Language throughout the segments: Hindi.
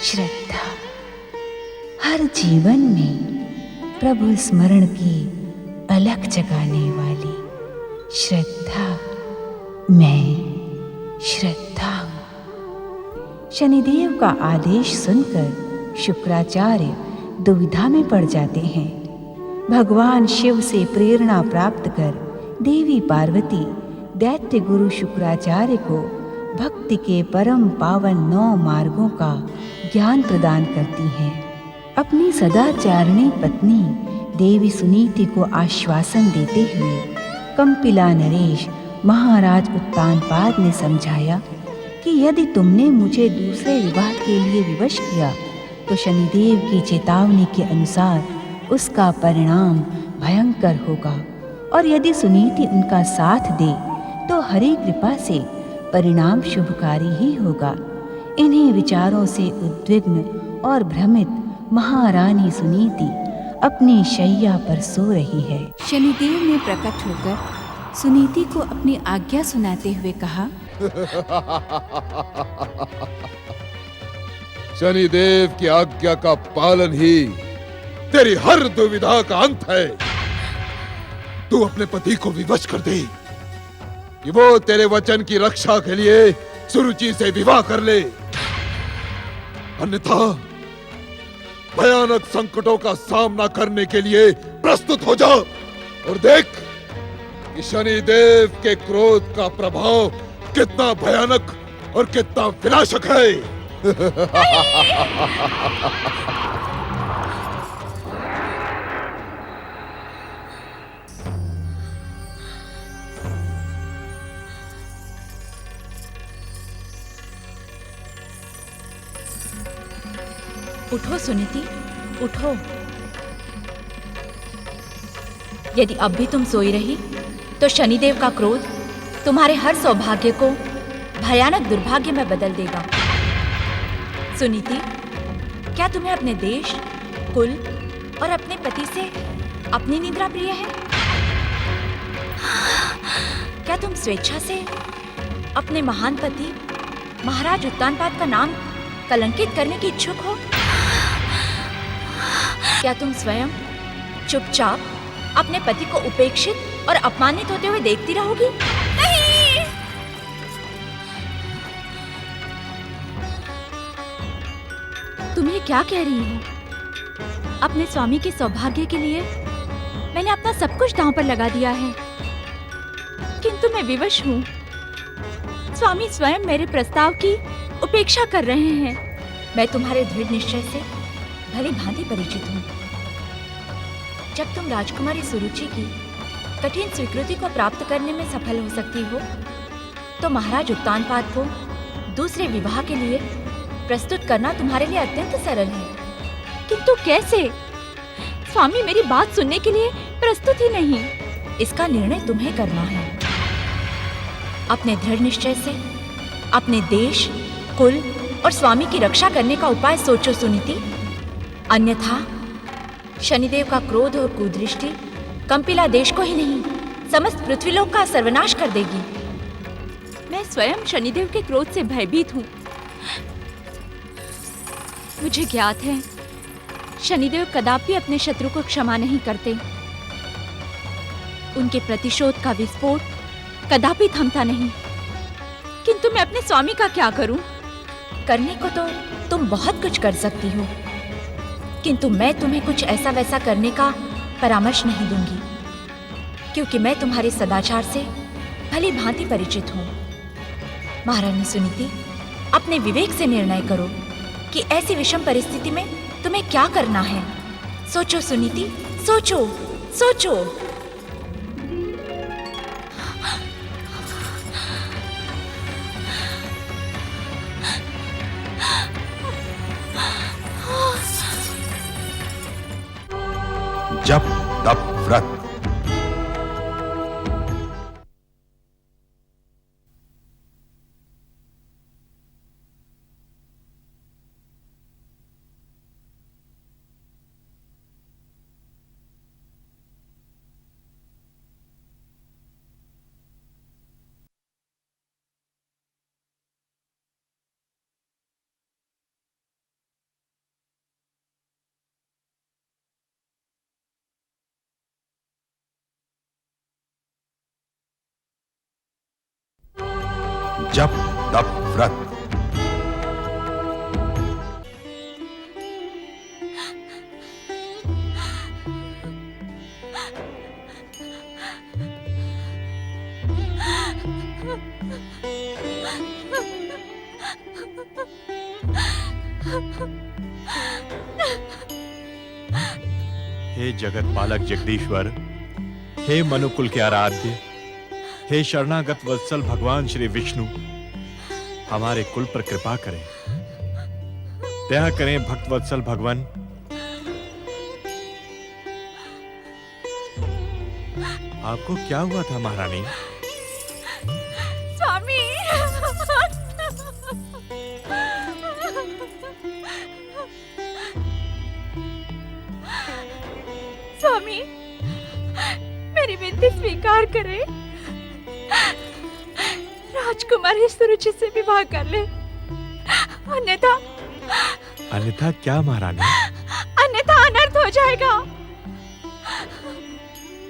श्रद्धा। हर जीवन में प्रभु स्मरण की अलख जगाने वाली श्रद्धा। मैं श्रद्धा हूँ। शनिदेव का आदेश सुनकर शुक्राचार्य दुविधा में पड़ जाते हैं। भगवान शिव से प्रेरणा प्राप्त कर देवी पार्वती दैत्य गुरु शुक्राचार्य को भक्ति के परम पावन 9 मार्गों का ज्ञान प्रदान करती हैं। अपनी सदाचारिणी पत्नी देवी सुनीति को आश्वासन देते हुए कंपिला नरेश महाराज उत्तानपाद ने समझाया कि यदि तुमने मुझे दूसरे विवाह के लिए विवश किया तो शनिदेव की चेतावनी के अनुसार उसका परिणाम भयंकर होगा, और यदि सुनीति उनका साथ दे तो हरि कृपा से परिणाम शुभकारी ही होगा। इन्हीं विचारों से उद्विग्न और भ्रमित महारानी सुनीति अपनी शैया पर सो रही है। शनिदेव ने प्रकट होकर सुनीति को अपनी आज्ञा सुनाते हुए कहा, शनिदेव की आज्ञा का पालन ही तेरी हर दुविधा का अंत है। तू अपने पति को विवश कर दे कि वो तेरे वचन की रक्षा के लिए सुरुचि से विवाह कर ले, अन्यथा भयानक संकटों का सामना करने के लिए प्रस्तुत हो जा और देख कि शनिदेव के क्रोध का प्रभाव कितना भयानक और कितना विनाशक है। उठो सुनीति, उठो। यदि अब भी तुम सोई रही तो शनिदेव का क्रोध तुम्हारे हर सौभाग्य को भयानक दुर्भाग्य में बदल देगा। सुनीति, क्या तुम्हें अपने देश, कुल और अपने पति से अपनी निद्रा प्रिय है? क्या तुम स्वेच्छा से अपने महान पति महाराज उत्तानपाद का नाम कलंकित करने की इच्छुक हो? क्या तुम स्वयं चुपचाप अपने पति को उपेक्षित और अपमानित होते हुए देखती रहोगी? नहीं! तुम ये क्या कह रही हो? अपने स्वामी के सौभाग्य के लिए मैंने अपना सब कुछ दांव पर लगा दिया है, किंतु मैं विवश हूँ। स्वामी स्वयं मेरे प्रस्ताव की उपेक्षा कर रहे हैं। मैं तुम्हारे दृढ़ निश्चय से भली भांति परिचित हूँ। जब तुम राजकुमारी सुरुचि की कठिन स्वीकृति को प्राप्त करने में सफल हो सकती हो तो महाराज उत्तानपाद को दूसरे विवाह के लिए प्रस्तुत करना तुम्हारे लिए अत्यंत सरल है। किंतु कैसे? स्वामी मेरी बात सुनने के लिए प्रस्तुत ही नहीं। इसका निर्णय तुम्हें करना है। अपने दृढ़ निश्चय से अपने देश, कुल और स्वामी की रक्षा करने का उपाय सोचो सुनीति, अन्यथा शनिदेव का क्रोध और कुदृष्टि कंपिला देश को ही नहीं समस्त पृथ्वीलोक का सर्वनाश कर देगी। मैं स्वयं शनिदेव के क्रोध से भयभीत हूँ। मुझे ज्ञात है शनिदेव कदापि अपने शत्रु को क्षमा नहीं करते। उनके प्रतिशोध का विस्फोट कदापि थमता नहीं। किंतु मैं अपने स्वामी का क्या करूं? करने को तो तुम बहुत कुछ कर सकती हो, किंतु मैं तुम्हें कुछ ऐसा वैसा करने का परामर्श नहीं दूंगी, क्योंकि मैं तुम्हारे सदाचार से भली भांति परिचित हूँ। महारानी सुनीति, अपने विवेक से निर्णय करो कि ऐसी विषम परिस्थिति में तुम्हें क्या करना है। सोचो सुनीति, सोचो, सोचो। जप तप व्रत। जप तप व्रत। हे जगत पालक जगदीश्वर, हे मनुकुल के आराध्य, हे शरणागत वत्सल भगवान श्री विष्णु, हमारे कुल पर कृपा करें, दया करें भक्त वत्सल भगवान। आपको क्या हुआ था महारानी? स्वामी, स्वामी, मेरी विनती स्वीकार करें। राजकुमार ही सुरुचि से विवाह कर ले, अन्यथा अन्यथा क्या महारानी? अन्यथा अनर्थ हो जाएगा।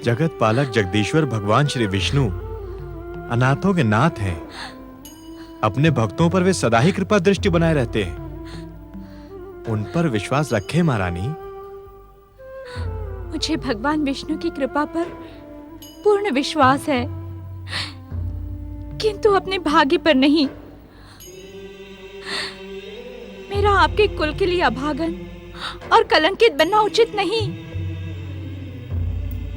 जगत पालक जगदीश्वर भगवान श्री विष्णु अनाथों के नाथ हैं। अपने भक्तों पर वे सदा ही कृपा दृष्टि बनाए रहते हैं। उन पर विश्वास रखें महारानी। मुझे भगवान विष्णु की कृपा पर पूर्ण विश्वास है, किंतु अपने भाग्य पर नहीं। मेरा आपके कुल के लिए अभागन और कलंकित बनना उचित नहीं।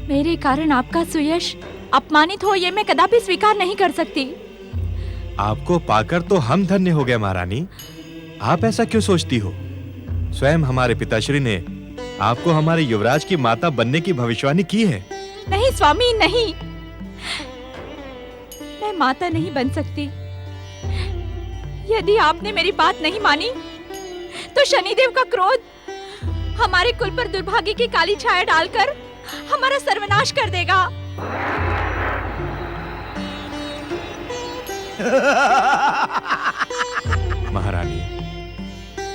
मेरे कारण आपका सुयश अपमानित हो, यह मैं कदापि स्वीकार नहीं कर सकती। आपको पाकर तो हम धन्य हो गए महारानी। आप ऐसा क्यों सोचती हो? स्वयं हमारे पिताश्री ने आपको हमारे युवराज की माता बनने की भविष्यवाणी की है। नहीं स्वामी, नहीं, मैं माता नहीं बन सकती। यदि आपने मेरी बात नहीं मानी तो शनिदेव का क्रोध हमारे कुल पर दुर्भाग्य की काली छाया डालकर हमारा सर्वनाश कर देगा। महारानी,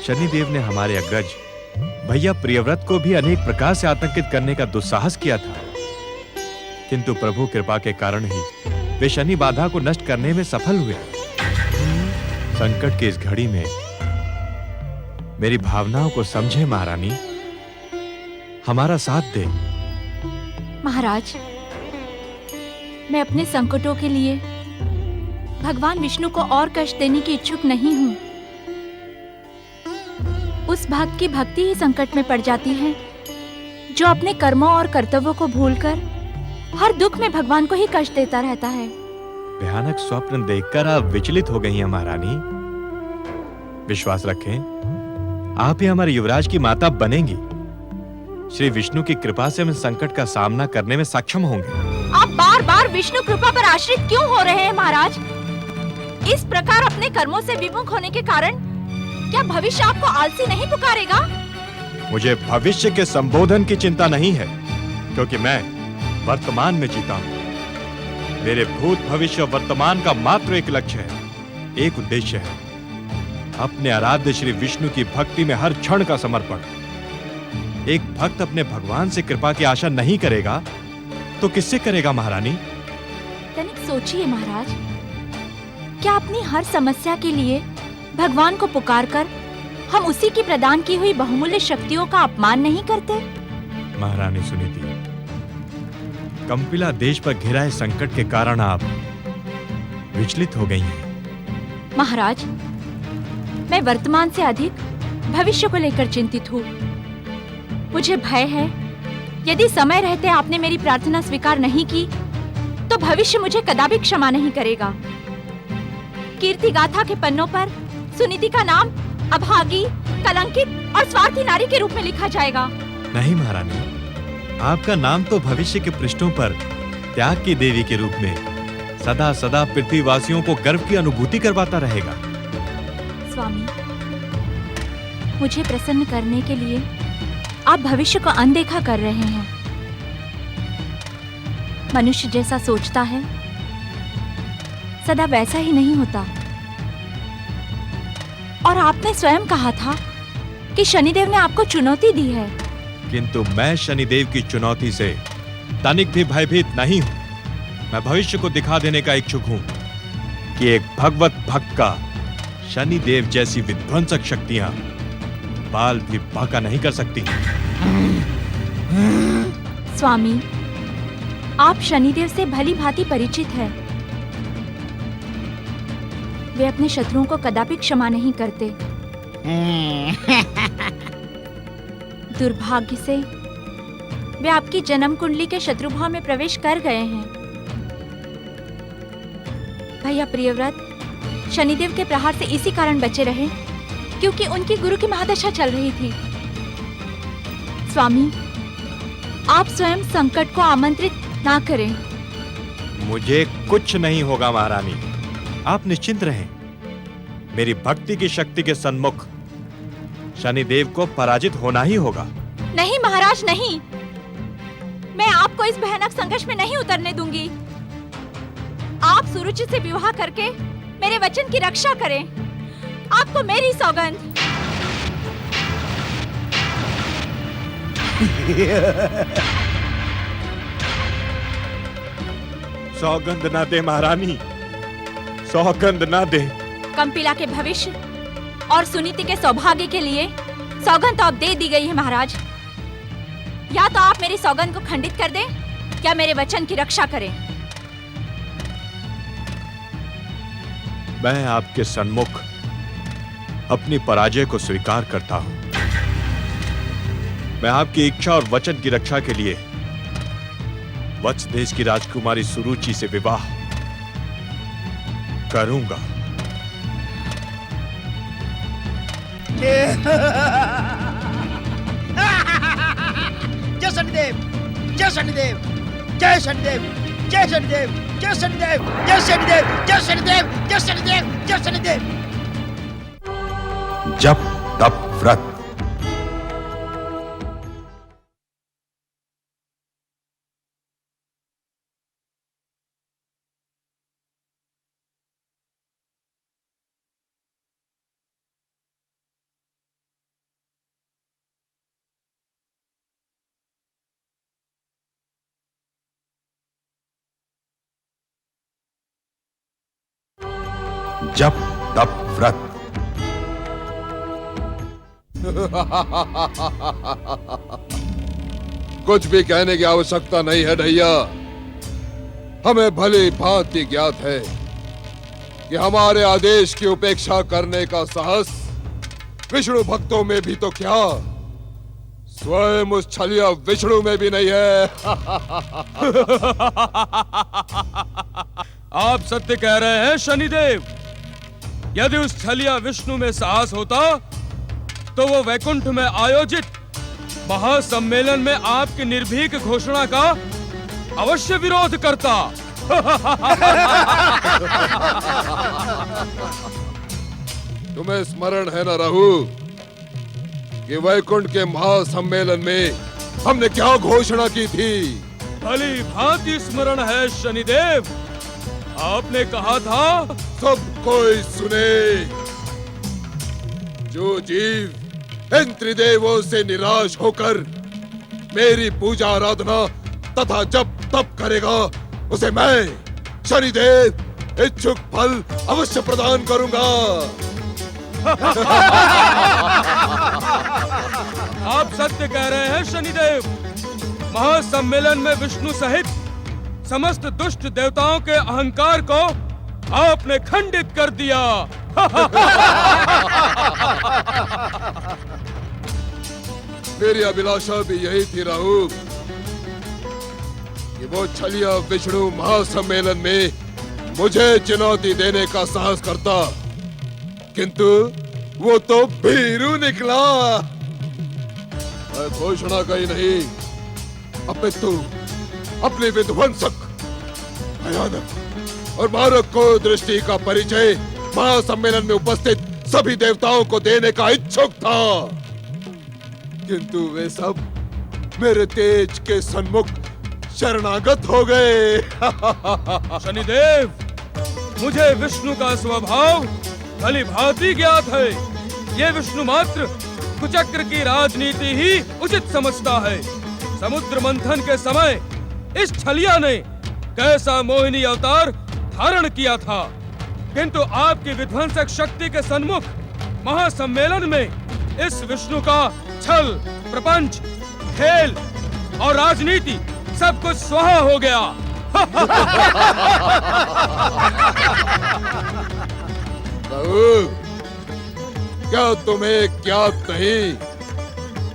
शनिदेव ने हमारे अग्रज भैया प्रियव्रत को भी अनेक प्रकार से आतंकित करने का दुस्साहस किया था, किंतु प्रभु कृपा के कारण ही वे शनि बाधा को नष्ट करने में सफल हुए। संकट की इस घड़ी में मेरी भावनाओं को समझे महारानी, हमारा साथ दे। महाराज, मैं अपने संकटों के लिए भगवान विष्णु को और कष्ट देने की इच्छुक नहीं हूँ। उस भक्त की भक्ति ही संकट में पड़ जाती है जो अपने कर्मों और कर्तव्यों को भूलकर हर दुख में भगवान को ही कष्ट देता रहता है। भयानक स्वप्न देखकर आप विचलित हो गई हैं महारानी। विश्वास रखें, आप ही हमारे युवराज की माता बनेंगी। श्री विष्णु की कृपा से हम संकट का सामना करने में सक्षम होंगे। आप बार बार विष्णु कृपा पर आश्रित क्यों हो रहे हैं महाराज? इस प्रकार अपने कर्मों से विमुख होने के कारण क्या भविष्य आपको आलसी नहीं पुकारेगा? मुझे भविष्य के संबोधन की चिंता नहीं है, क्योंकि मैं वर्तमान में जीता हूं। मेरे भूत भविष्य वर्तमान का मात्र एक लक्ष्य है, एक उद्देश्य है, अपने आराध्य श्री विष्णु की भक्ति में हर क्षण का समर्पण। एक भक्त अपने भगवान से कृपा की आशा नहीं करेगा तो किससे करेगा महारानी? तनिक सोचिए महाराज, क्या अपनी हर समस्या के लिए भगवान को पुकारकर हम उसी की प्रदान की हुई बहुमूल्य शक्तियों का अपमान नहीं करते? महारानी सुनीति, कंपिला देश पर घिरा है संकट के कारण आप विचलित हो गई हैं। महाराज, मैं वर्तमान से अधिक भविष्य को लेकर चिंतित हूँ। मुझे भय है, यदि समय रहते आपने मेरी प्रार्थना स्वीकार नहीं की तो भविष्य मुझे कदापि क्षमा नहीं करेगा। कीर्ति गाथा के पन्नों पर सुनीति का नाम अभागी, कलंकित और स्वार्थी नारी के रूप में लिखा जाएगा। नहीं महारानी, आपका नाम तो भविष्य के पृष्ठों पर त्याग की देवी के रूप में सदा सदा पृथ्वीवासियों को गर्व की अनुभूति करवाता रहेगा। स्वामी, मुझे प्रसन्न करने के लिए आप भविष्य को अनदेखा कर रहे हैं। मनुष्य जैसा सोचता है सदा वैसा ही नहीं होता। और आपने स्वयं कहा था कि शनिदेव ने आपको चुनौती दी है। किंतु मैं शनिदेव की चुनौती से तनिक भी भयभीत नहीं हूं। मैं भविष्य को दिखा देने का इच्छुक हूं। कि एक भगवत भक्त का शनिदेव जैसी विध्वंसक शक्तियां बाल भी बांका नहीं कर सकती। स्वामी, आप शनिदेव से भली भांति परिचित हैं। वे अपने शत्रुओं को कदापि क्षमा नहीं करते। दुर्भाग्य से वे आपकी जन्म कुंडली के शत्रुभाव में प्रवेश कर गए हैं। भैया प्रियव्रत शनिदेव के प्रहार से इसी कारण बचे रहे क्योंकि उनकी गुरु की महादशा चल रही थी। स्वामी, आप स्वयं संकट को आमंत्रित ना करें। मुझे कुछ नहीं होगा महारानी, आप निश्चिंत रहें। मेरी भक्ति की शक्ति के सन्मुख शनिदेव को पराजित होना ही होगा। नहीं महाराज, नहीं। मैं आपको इस भयानक संघर्ष में नहीं उतरने दूंगी। आप सुरुचि से विवाह करके मेरे वचन की रक्षा करें। आपको मेरी सौगंध। सौगंध ना दे महारानी, सौगंध ना दे। कंपिला के भविष्य और सुनीति के सौभाग्य के लिए सौगंध तो अब दे दी गई है महाराज। या तो आप मेरी सौगंध को खंडित कर दें या मेरे वचन की रक्षा करें। मैं आपके सन्मुख अपनी पराजय को स्वीकार करता हूं। मैं आपकी इच्छा और वचन की रक्षा के लिए वत्स देश की राजकुमारी सुरुचि से विवाह करूंगा। जय शनिदेव, जय शनिदेव, जय शनिदेव, जय शनिदेव, जय शनिदेव, जय शनिदेव, जय शनिदेव, जय शनिदेव, जय शनिदेव। जप तप व्रत। जप तप व्रत। कुछ भी कहने की आवश्यकता नहीं है ढैया। हमें भली भांति ज्ञात है कि हमारे आदेश की उपेक्षा करने का साहस विष्णु भक्तों में भी तो क्या, स्वयं उस छलिया विष्णु में भी नहीं है। आप सत्य कह रहे हैं शनिदेव। यदि उस छलिया विष्णु में साहस होता तो वो वैकुंठ में आयोजित महासम्मेलन में आपकी निर्भीक घोषणा का अवश्य विरोध करता। तुम्हें स्मरण है ना रहु कि वैकुंठ के महासम्मेलन में हमने क्या घोषणा की थी? भली भांति स्मरण है शनिदेव। आपने कहा था, सब कोई सुने, जो जीव इन त्रिदेवों से निराश होकर मेरी पूजा आराधना तथा जप तप करेगा उसे मैं शनिदेव इच्छुक फल अवश्य प्रदान करूंगा। आप सत्य कह रहे हैं शनिदेव। महासम्मेलन में विष्णु सहित समस्त दुष्ट देवताओं के अहंकार को आपने खंडित कर दिया। मेरी अभिलाषा भी यही थी राहु कि वो छलिया विष्णु महासम्मेलन में मुझे चुनौती देने का साहस करता, किंतु वो तो भीरू निकला। मैं घोषणा का ही नहीं अपितु अपनी विध्वंसक, भयानक और मारक को दृष्टि का परिचय महासम्मेलन में उपस्थित सभी देवताओं को देने का इच्छुक था, किंतु वे सब मेरे तेज के सन्मुख शरणागत हो गए। शनिदेव, मुझे विष्णु का स्वभाव भली भांति ज्ञात है। ये विष्णु मात्र कुचक्र की राजनीति ही उचित समझता है। समुद्र मंथन के समय इस छलिया ने कैसा मोहिनी अवतार धारण किया था, किंतु आपकी विध्वंसक शक्ति के सन्मुख महासम्मेलन में इस विष्णु का छल, प्रपंच, खेल और राजनीति सब कुछ स्वाहा हो गया। प्रभु, क्या तुम्हें ज्ञात नहीं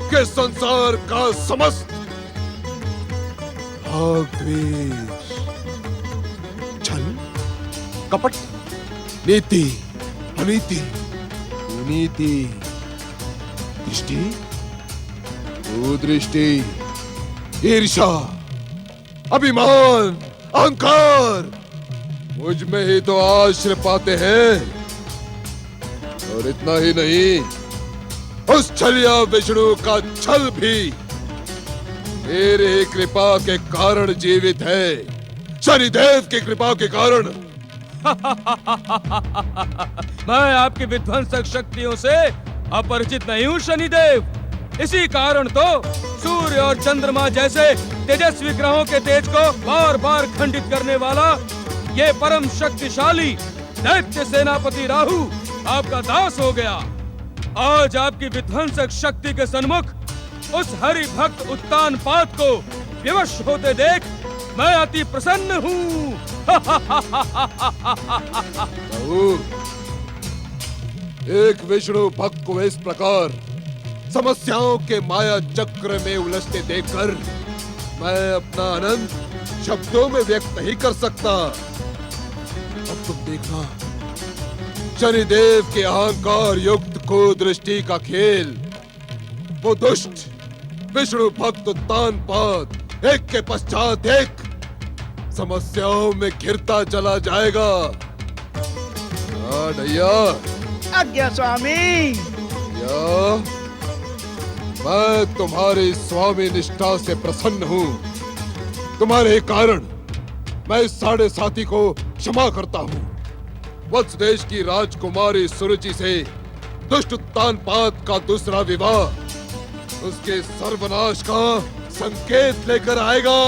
कि संसार का समस्त भाव, द्वेष, छल, कपट, नीति, अनीति, कुनीति, दृष्टि, कुदृष्टि, ईर्ष्या, अभिमान, अहंकार मुझ में ही तो आश्रय पाते हैं। और इतना ही नहीं, उस छलिया विष्णु का छल भी मेरे ही कृपा के कारण जीवित है, शनिदेव की कृपा के कारण। मैं आपकी विध्वंसक शक्तियों से अपरिचित नहीं हूँ शनिदेव। इसी कारण तो सूर्य और चंद्रमा जैसे तेजस्वी ग्रहों के तेज को बार बार खंडित करने वाला ये परम शक्तिशाली दैत्य सेनापति राहु आपका दास हो गया। आज आपकी विध्वंसक शक्ति के सन्मुख उस हरि भक्त उत्तानपाद को विवश होते देख मैं अति प्रसन्न हूँ। प्रभु, एक विष्णु भक्त को इस प्रकार समस्याओं के माया चक्र में उलझते देखकर मैं अपना आनंद शब्दों में व्यक्त नहीं कर सकता। अब तुम देखना, शनिदेव के अहंकार युक्त कुदृष्टि का खेल वो दुष्ट विष्णु भक्त उत्तानपाद एक के पश्चात एक समस्याओं में घिरता चला जाएगा। ढैया, आज्ञा स्वामी। या मैं तुम्हारी स्वामी निष्ठा से प्रसन्न हूँ। तुम्हारे कारण मैं इस साढ़े साथी को क्षमा करता हूँ। वत्स देश की राजकुमारी सुरुचि से दुष्ट उत्तानपाद का दूसरा विवाह उसके सर्वनाश का संकेत लेकर आएगा।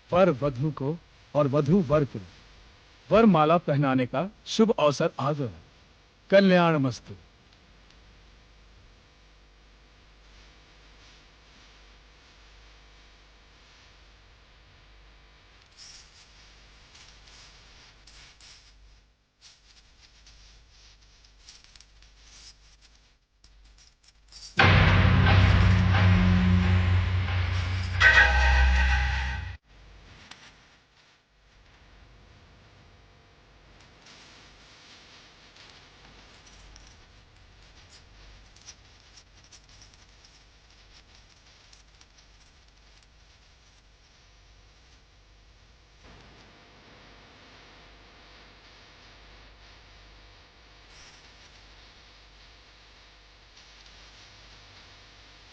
वर वधू को और वधू वर को वरमाला पहनाने का शुभ अवसर आ गया। कल्याण मस्तु।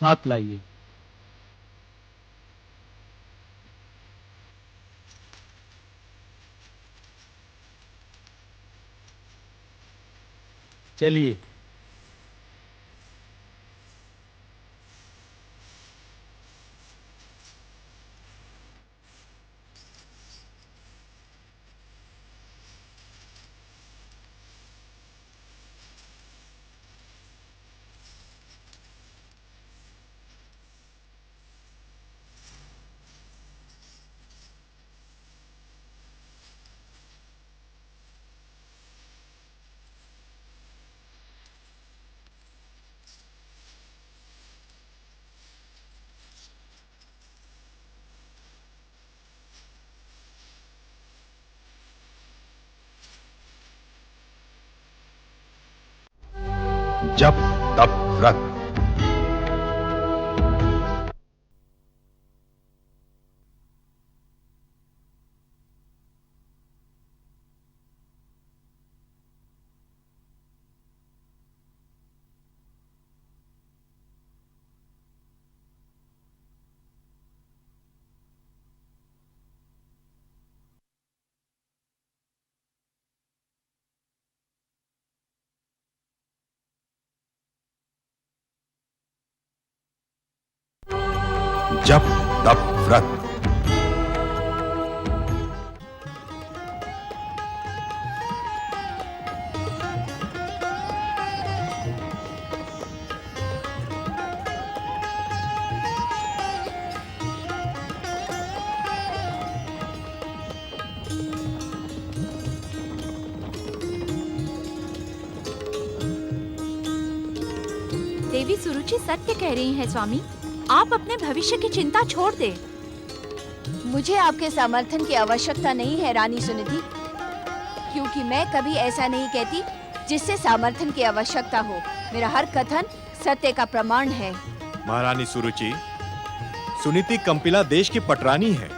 हाथ लाइए। चलिए। जप तप व्रत जप तप व्रत। देवी सुरुचि सत्य कह रही हैं स्वामी। आप अपने भविष्य की चिंता छोड़ दे। मुझे आपके समर्थन की आवश्यकता नहीं है रानी सुनिधि, क्योंकि मैं कभी ऐसा नहीं कहती जिससे समर्थन की आवश्यकता हो। मेरा हर कथन सत्य का प्रमाण है। महारानी सुरुचि, सुनीति कंपिला देश की पटरानी है।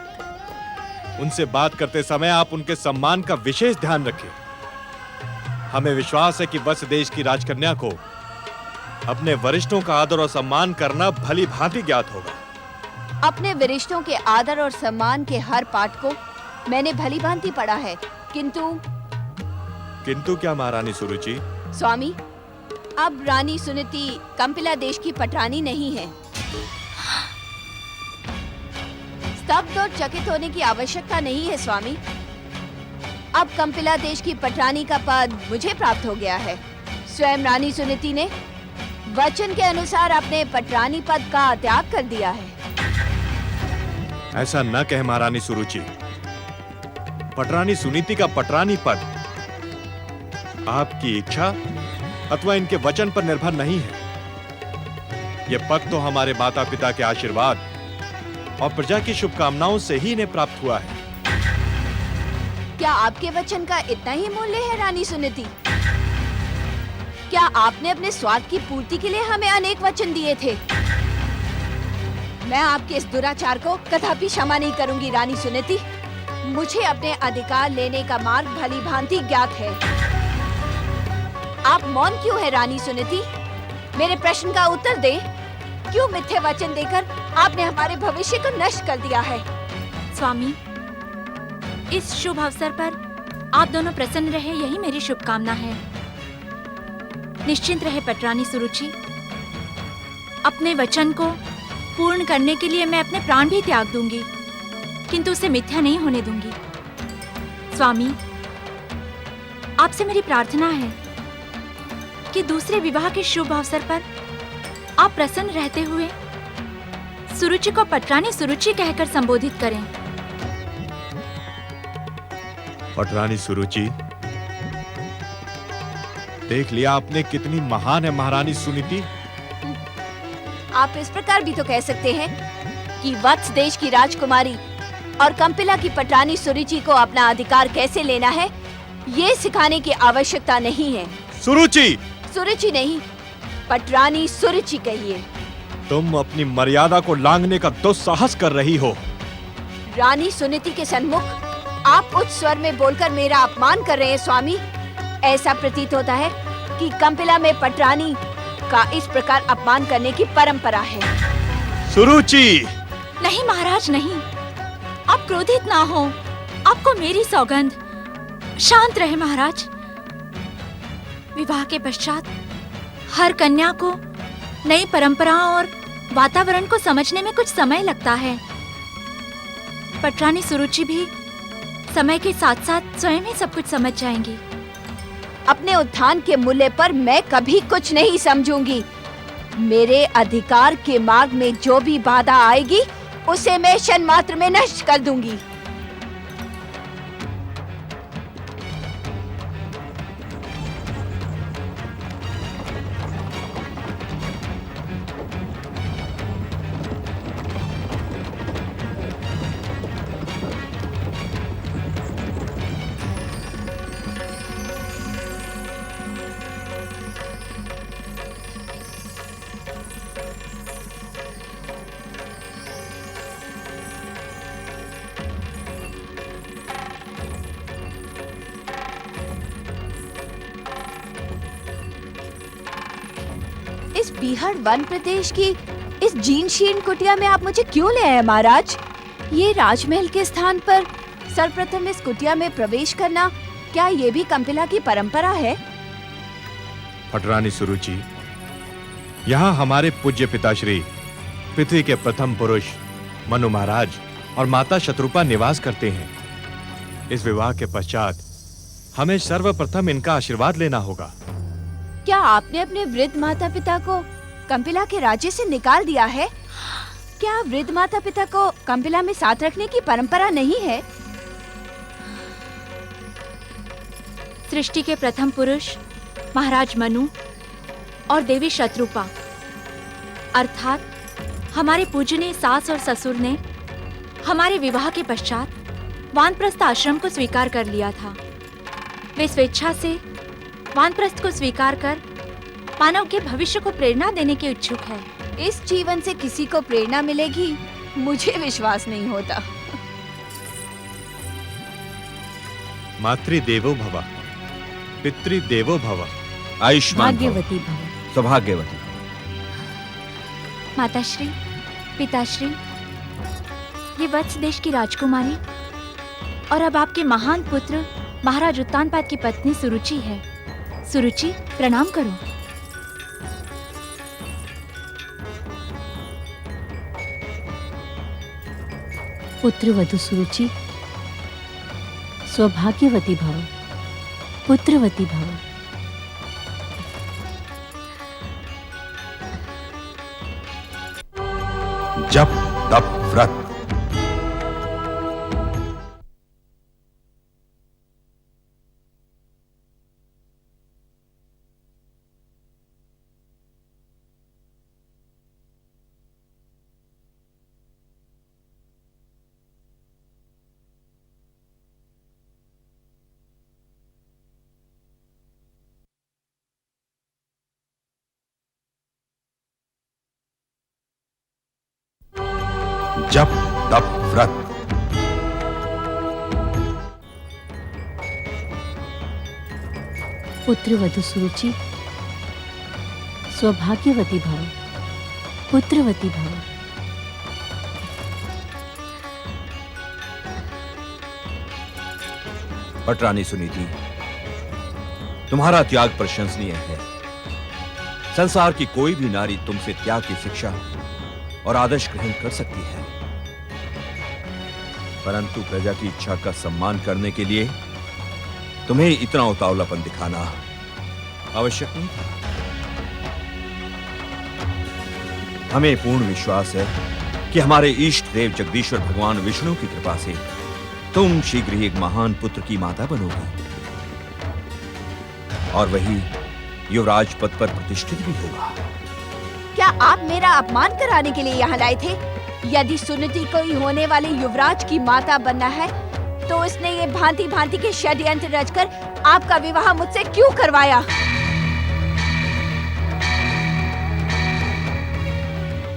उनसे बात करते समय आप उनके सम्मान का विशेष ध्यान रखें। हमें विश्वास है कि वत्स देश की राजकन्या को अपने वरिष्ठों का आदर और सम्मान करना भली भांति ज्ञात होगा। अपने वरिष्ठों के आदर और सम्मान के हर पाठ को मैंने भली भांति पढ़ा है, किंतु क्या महारानी सुरुचि? स्वामी, अब रानी सुनीति कंपिला देश की पटरानी नहीं है। स्तब्ध और चकित होने की आवश्यकता नहीं है स्वामी। अब कंपिला देश की पटरानी का पद मुझे प्राप्त हो गया है। स्वयं रानी सुनीति ने वचन के अनुसार अपने पटरानी पद का त्याग कर दिया है। ऐसा न कहे महारानी सुरुचि। पटरानी सुनीति का पटरानी पद आपकी इच्छा अथवा इनके वचन पर निर्भर नहीं है। यह पद तो हमारे माता पिता के आशीर्वाद और प्रजा की शुभकामनाओं से ही इन्हें प्राप्त हुआ है। क्या आपके वचन का इतना ही मूल्य है रानी सुनीति? क्या आपने अपने स्वार्थ की पूर्ति के लिए हमें अनेक वचन दिए थे? मैं आपके इस दुराचार को कदापि क्षमा नहीं करूंगी रानी सुनीति। मुझे अपने अधिकार लेने का मार्ग भली भांति ज्ञात है। आप मौन क्यों है रानी सुनीति? मेरे प्रश्न का उत्तर दे। क्यों मिथ्या वचन देकर आपने हमारे भविष्य को नष्ट कर दिया है? स्वामी, इस शुभ अवसर पर आप दोनों प्रसन्न रहे, यही मेरी शुभकामना है। निश्चिंत रहे पटरानी सुरुचि। अपने वचन को पूर्ण करने के लिए मैं अपने प्राण भी त्याग दूंगी, किंतु उसे मिथ्या नहीं होने दूंगी। स्वामी, आपसे मेरी प्रार्थना है कि दूसरे विवाह के शुभ अवसर पर आप प्रसन्न रहते हुए सुरुचि को पटरानी सुरुचि कहकर संबोधित करें। पटरानी सुरुचि, देख लिया आपने कितनी महान है महारानी सुनीति। आप इस प्रकार भी तो कह सकते हैं कि वत्स देश की राजकुमारी और कंपिला की पटरानी सुरुचि को अपना अधिकार कैसे लेना है, ये सिखाने की आवश्यकता नहीं है। सुरुचि! सुरुचि नहीं, पटरानी सुरुचि कहिए। तुम अपनी मर्यादा को लांघने का दुस्साहस कर रही हो। रानी सुनीति के सन्मुख आप उच्च स्वर में बोलकर मेरा अपमान कर रहे हैं स्वामी। ऐसा प्रतीत होता है कि कंपिला में पटरानी का इस प्रकार अपमान करने की परंपरा है। सुरुचि! नहीं महाराज, नहीं। आप क्रोधित ना हो। आपको मेरी सौगंध। शांत रहे महाराज। विवाह के पश्चात हर कन्या को नई परंपराओं और वातावरण को समझने में कुछ समय लगता है। पटरानी सुरुचि भी समय के साथ साथ स्वयं ही सब कुछ समझ जाएंगी। अपने उत्थान के मूल्य पर मैं कभी कुछ नहीं समझूंगी। मेरे अधिकार के मार्ग में जो भी बाधा आएगी उसे मैं क्षण मात्र में नष्ट कर दूंगी। इस बीहड़ वन प्रदेश की इस जीर्ण शीर्ण कुटिया में आप मुझे क्यों ले आए महाराज? ये राजमहल के स्थान पर सर्वप्रथम इस कुटिया में प्रवेश करना, क्या ये भी कंपिला की परंपरा है? पटरानी सुरुचि, यहाँ हमारे पूज्य पिताश्री, पृथ्वी के प्रथम पुरुष मनु महाराज और माता शत्रुपा निवास करते हैं। इस विवाह के पश्चात हमें सर्वप्रथम इनका आशीर्वाद लेना होगा। क्या आपने अपने वृद्ध माता पिता को कंपिला के राज्य से निकाल दिया है? क्या वृद्ध माता पिता को कंपिला में साथ रखने की परंपरा नहीं है? सृष्टि के प्रथम पुरुष महाराज मनु और देवी शत्रुपा अर्थात हमारे पूजनीय सास और ससुर ने हमारे विवाह के पश्चात वानप्रस्थ आश्रम को स्वीकार कर लिया था। वे स्वेच्छा से वानप्रस्थ को स्वीकार कर मानव के भविष्य को प्रेरणा देने के इच्छुक है। इस जीवन से किसी को प्रेरणा मिलेगी, मुझे विश्वास नहीं होता। मातृदेवो भव, पितृदेवो भव, आयुष्मान भव, भाग्यवती भव। सौभाग्यवती। माताश्री, पिताश्री, ये वत्स देश की राजकुमारी और अब आपके महान पुत्र महाराज उत्तानपाद की पत्नी सुरुचि है। सुरुचि, प्रणाम करो। पुत्र वधु सुरुचि, सौभाग्यवती भव, पुत्रवती भव। जप तप व्रत। जप तप व्रत। पुत्र वधु सुरुचि, सौभाग्यवती भव, पुत्रवती भव। पटरानी सुनीति, तुम्हारा त्याग प्रशंसनीय है। संसार की कोई भी नारी तुमसे त्याग की शिक्षा और आदर्श ग्रहण कर सकती है, परंतु प्रजा की इच्छा का सम्मान करने के लिए तुम्हें इतना उतावलापन दिखाना आवश्यक नहीं था। हमें पूर्ण विश्वास है कि हमारे इष्ट देव जगदीश्वर भगवान विष्णु की कृपा से तुम शीघ्र ही एक महान पुत्र की माता बनोगी और वही युवराज पद पर प्रतिष्ठित भी होगा। क्या आप मेरा अपमान कराने के लिए यहाँ लाए थे? यदि सुनीति को ही होने वाले युवराज की माता बनना है, तो उसने ये भांति भांति के षड्यंत्र रचकर आपका विवाह मुझसे क्यों करवाया?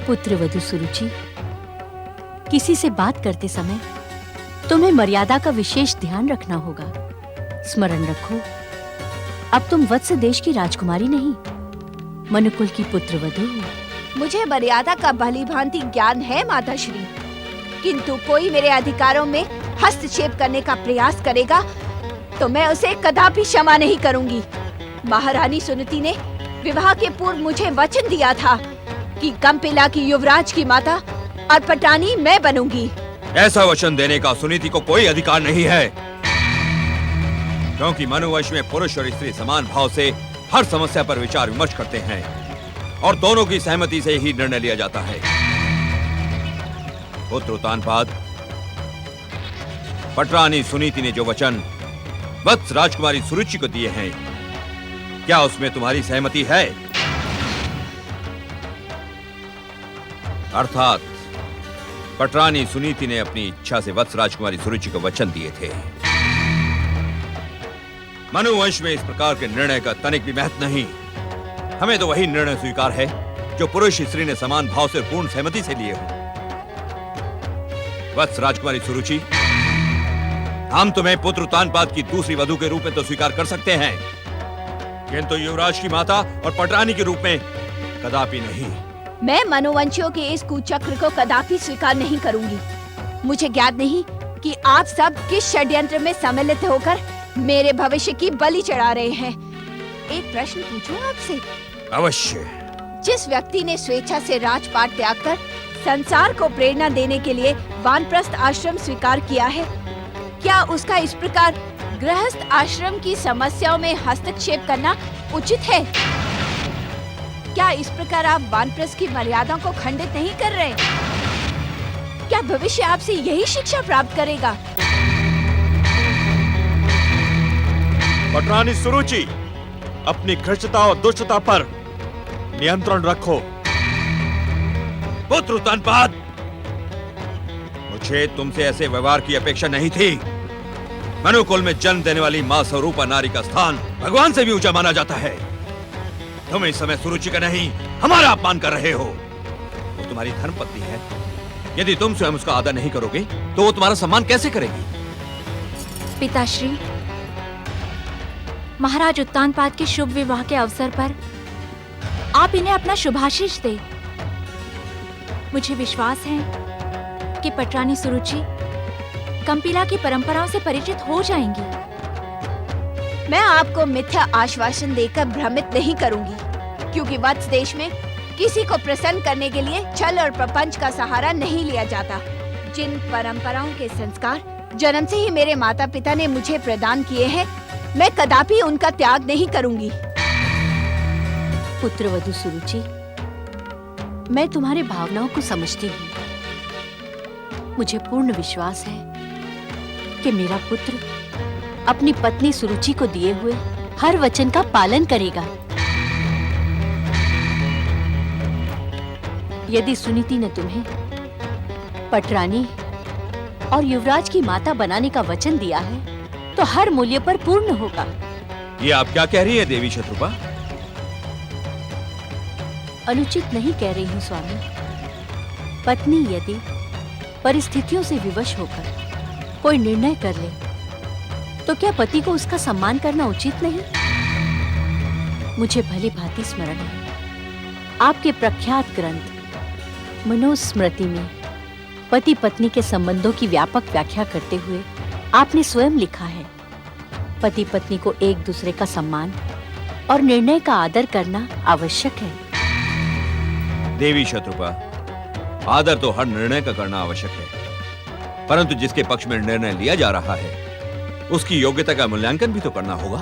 पुत्र वधु सुरुचि, किसी से बात करते समय तुम्हें मर्यादा का विशेष ध्यान रखना होगा। स्मरण रखो, अब तुम वत्स देश की राजकुमारी नहीं, मनुकुल की पुत्र वधु हो। मुझे मर्यादा का भली भांति ज्ञान है माताश्री, किंतु कोई मेरे अधिकारों में हस्तक्षेप करने का प्रयास करेगा तो मैं उसे कदापि क्षमा नहीं करूंगी। महारानी सुनीति ने विवाह के पूर्व मुझे वचन दिया था कि कंपिला की युवराज की माता और पटरानी मैं बनूंगी। ऐसा वचन देने का सुनीति को कोई अधिकार नहीं है, क्योंकि मनुवंश में पुरुष और स्त्री समान भाव से हर समस्या पर विचार विमर्श करते हैं और दोनों की सहमति से ही निर्णय लिया जाता है। पुत्र उत्तानपाद, पटरानी सुनीति ने जो वचन वत्स राजकुमारी सुरुचि को दिए हैं, क्या उसमें तुम्हारी सहमति है? अर्थात पटरानी सुनीति ने अपनी इच्छा से वत्स राजकुमारी सुरुचि को वचन दिए थे। मनुवंश में इस प्रकार के निर्णय का तनिक भी महत्व नहीं। हमें तो वही निर्णय स्वीकार है जो पुरुष स्त्री ने समान भाव से पूर्ण सहमति से लिए हो। वत्स राजकुमारी सुरुचि, हम तुम्हें पुत्र उत्तानपाद की दूसरी वधु के रूप में तो स्वीकार कर सकते हैं, किंतु युवराज की माता और पटरानी के रूप में कदापि नहीं। मैं मनुवंशियों के इस कुचक्र को कदापि स्वीकार नहीं करूंगी। मुझे ज्ञात नहीं कि आप सब किस षड्यंत्र में सम्मिलित होकर मेरे भविष्य की बलि चढ़ा रहे हैं। एक प्रश्न पूछूं आपसे? अवश्य। जिस व्यक्ति ने स्वेच्छा से राजपाट त्याग कर संसार को प्रेरणा देने के लिए वानप्रस्थ आश्रम स्वीकार किया है, क्या उसका इस प्रकार गृहस्थ आश्रम की समस्याओं में हस्तक्षेप करना उचित है? क्या इस प्रकार आप वानप्रस्थ की मर्यादा को खंडित नहीं कर रहे? क्या भविष्य आपसे यही शिक्षा प्राप्त करेगा? पटरानी सुरुचि, अपनी घृष्टता और दुष्टता पर नियंत्रण रखो। पुत्र उत्तानपाद, मुझे तुमसे ऐसे व्यवहार की अपेक्षा नहीं थी। मनुकुल में जन्म देने वाली मां स्वरूपा नारी का स्थान भगवान से भी ऊंचा माना जाता है। तुम इस समय सुरुचि का नहीं, हमारा अपमान कर रहे हो। वो तुम्हारी धर्मपत्नी है। यदि तुम स्वयं उसका आदर नहीं करोगे तो वो तुम्हारा सम्मान कैसे करेगी? पिताश्री, महाराज उत्तानपाद के शुभ विवाह के अवसर पर आप इन्हें अपना शुभाशीष दे। मुझे विश्वास है कि पटरानी सुरुचि कंपिला की परंपराओं से परिचित हो जाएंगी। मैं आपको मिथ्या आश्वासन देकर भ्रमित नहीं करूंगी, क्योंकि वत्स देश में किसी को प्रसन्न करने के लिए छल और प्रपंच का सहारा नहीं लिया जाता। जिन परंपराओं के संस्कार जन्म से ही मेरे माता पिता ने मुझे प्रदान किए हैं, मैं कदापि उनका त्याग नहीं करूंगी। पुत्रवधू सुरुचि, मैं तुम्हारे भावनाओं को समझती हूँ। मुझे पूर्ण विश्वास है कि मेरा पुत्र अपनी पत्नी सुरुचि को दिए हुए हर वचन का पालन करेगा। यदि सुनीति ने तुम्हें पटरानी और युवराज की माता बनाने का वचन दिया है तो हर मूल्य पर पूर्ण होगा। ये आप क्या कह रही है देवी शत्रुपा? अनुचित नहीं कह रही हूँ स्वामी। पत्नी यदि परिस्थितियों से विवश होकर कोई निर्णय कर ले तो क्या पति को उसका सम्मान करना उचित नहीं? मुझे भली भांति स्मरण है, आपके प्रख्यात ग्रंथ मनुस्मृति में पति पत्नी के संबंधों की व्यापक व्याख्या करते हुए आपने स्वयं लिखा है, पति पत्नी को एक दूसरे का सम्मान और निर्णय का आदर करना आवश्यक है। देवी शत्रुपा, आदर तो हर निर्णय का करना आवश्यक है, परंतु जिसके पक्ष में निर्णय लिया जा रहा है उसकी योग्यता का मूल्यांकन भी तो करना होगा।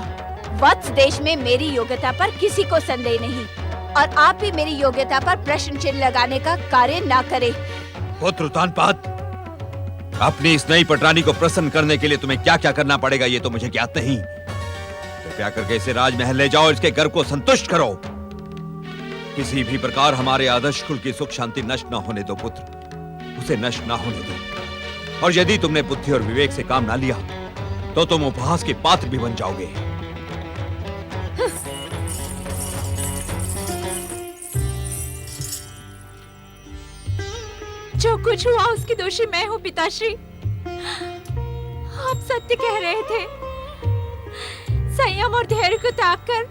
वत्स देश में मेरी योग्यता पर किसी को संदेह नहीं, और आप भी मेरी योग्यता पर प्रश्न चिन्ह लगाने का कार्य ना करें। पुत्र उत्तानपाद, अपनी इस नई पटरानी को प्रसन्न करने के लिए तुम्हें क्या क्या करना पड़ेगा ये तो मुझे ज्ञात नहीं। कृपया करके इसे राजमहल ले जाओ, इसके घर को संतुष्ट करो। किसी भी प्रकार हमारे आदर्श कुल की सुख शांति नष्ट न होने दो पुत्र, उसे नष्ट न होने दो। और यदि तुमने बुद्धि और विवेक से काम ना लिया तो तुम उपहास के पात्र भी बन जाओगे। जो कुछ हुआ उसकी दोषी मैं हूँ पिताश्री। आप सत्य कह रहे थे। संयम और धैर्य को त्याग कर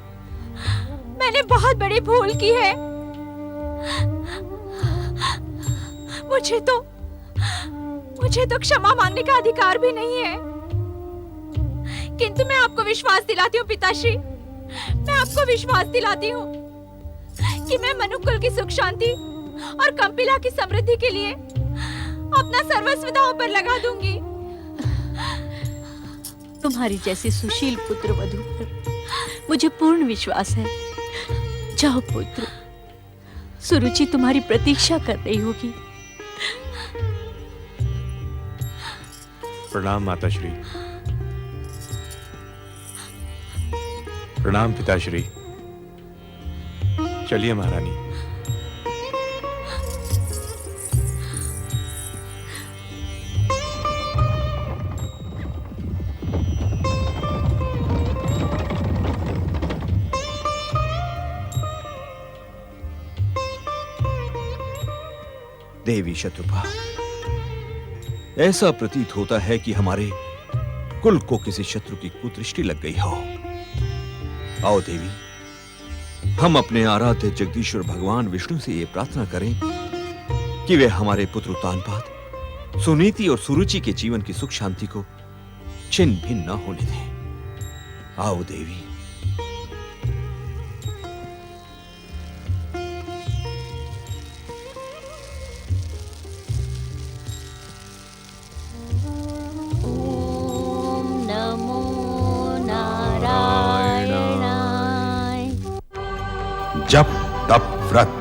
मैंने बहुत बड़ी भूल की है। मुझे तो क्षमा मांगने का अधिकार भी नहीं है। किंतु मैं आपको विश्वास दिलाती हूँ पिताश्री, मैं आपको विश्वास दिलाती हूँ कि मैं मनुकुल की सुख शांति और कंपिला की समृद्धि के लिए अपना सर्वस्व दांव पर लगा दूंगी। तुम्हारी जैसी सुशील पुत्र वधू पर मुझे पूर्ण विश्वास है। जाओ पुत्र, सुरुचि तुम्हारी प्रतीक्षा कर रही होगी। प्रणाम माताश्री। प्रणाम पिताश्री। चलिए महारानी। देवी शत्रुपा, ऐसा प्रतीत होता है कि हमारे कुल को किसी शत्रु की कुदृष्टि लग गई हो। आओ देवी, हम अपने आराध्य जगदीश्वर भगवान विष्णु से ये प्रार्थना करें कि वे हमारे पुत्र उत्तानपाद, सुनीति और सुरुचि के जीवन की सुख शांति को छिन्न भिन्न न होने दें। आओ देवी। जप तप व्रत।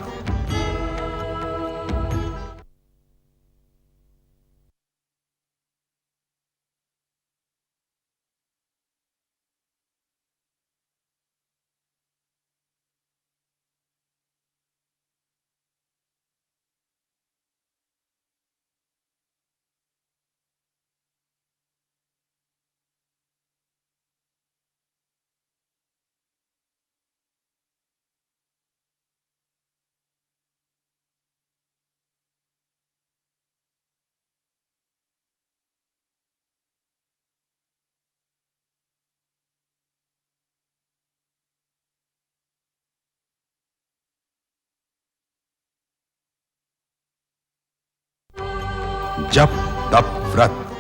जप तप व्रत।